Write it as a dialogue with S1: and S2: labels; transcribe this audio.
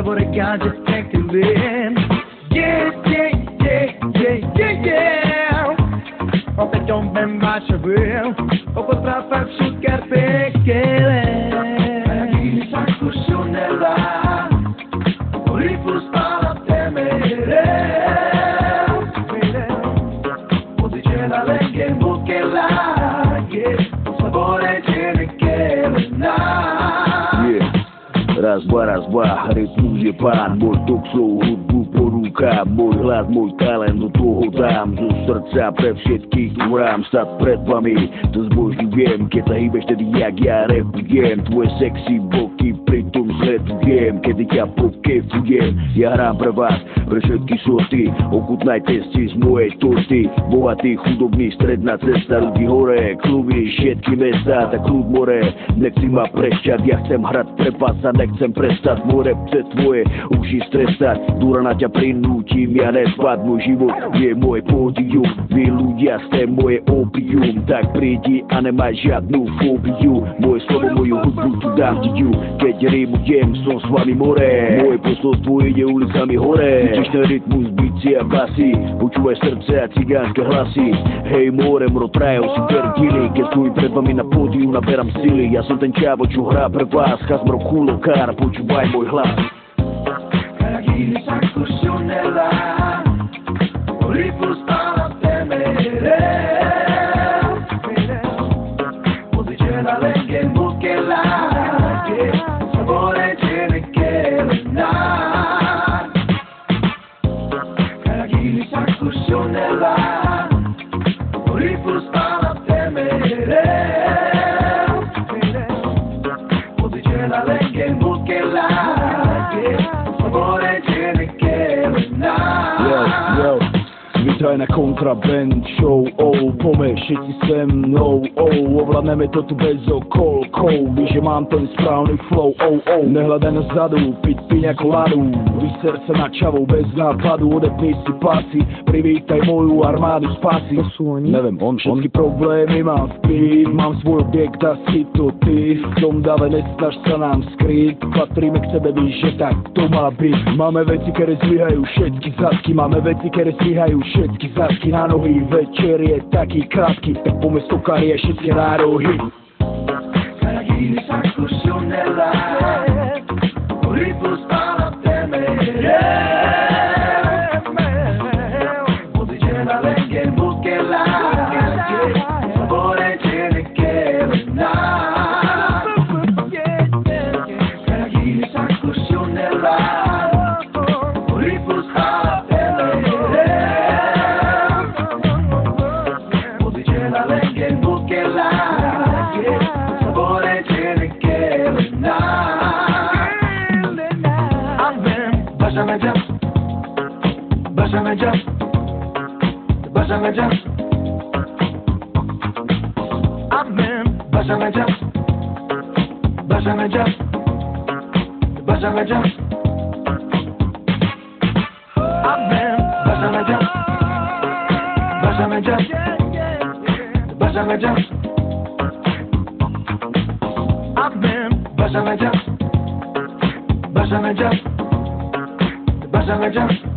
S1: sabore gadget teklin. Yeah, yeah, yeah, yeah, yeah, yeah. Opäťom ben başarıl, o potrafię szukać piekele. Nagili sa kusunela, orifus para temere. Podice la lengua in buchela, yeah, sabore tiene que
S2: Raz, dva, rytmus je pán, môj tok svou hudbu porúka, môj hlas, môj talent, do toho dám, zo srdca pre všetkých hrám, stať pred vami, to zbožňujem, keď sa hýbeš tedy jak ja repujem, tvoje sexy boky pritom sledujem, kedy ťa pokefujem, ja hrám pre vás, pre všetky sorty, ochutnajte si z mojej torty, bohatý, chudobný, stredná cesta, ľudí hore, kluby, všetky mesta, tak ľud more, nechci ma prešťať, ja chcem hrať pre vás a nechcem prestať, môj rap chce tvoje uši stresať, dúra na ťa prinútim, ja nespať, môj život je môj pódium, vy ľudia ste moje opium, tak prídi a nemaj žiadnu fóbiu, moje slovo, moju hudbu tu dám didiu, keď rimujem, som s vami more, moje posolstvo ide ulicami hore, cítiš ten rytmus, bicie a basy, počúvaj srdce a cigánske hlasy, hej more, mro trajov si perdili, keď stojím pred vami na pódiu, naberám sily, ja som ten čavo, čo hrá pre vás, chasmro kulo, kár, počúvaj môj hlas.
S1: Nagili sa kusunela, orifus para temere. Podice la lengua in buchela, yeah, sabore tiene que Nagili sa kusunela, orifus para temere. Podice la lengua in buchela, yeah, sabore tiene que
S2: Yo, vítaj na Kontraband show, pomeň všetci se mnou, ovládneme to tu bez okolkov, víš, že mám ten správny flow, nehľadaj na zadu, piť ako ladu, vyser sa na čavou bez nápadu, odepni si pasy, privítaj moju armádu spasy. To sú oni? Neviem, všetky problémy mám vplyv, mám svoj objekt a si to ty, v tom dáve nesnaž sa nám skryť, patríme k sebe, víš, že tak to má byť, máme veci, ktoré zlyhajú všetky zadky, máme veci, ktoré zlyhajú všetky zadky na nohy, večer je taký krátky, tak poďme stokári a všetky nárohy.
S1: Nagili sa kusunela, orifus para temere. Podice la lengua in buchela, yeah, sabore tiene que Nagili sa kusunela, orifus para temere. Podice la lengua in buchela, yeah, sabore tiene que Baja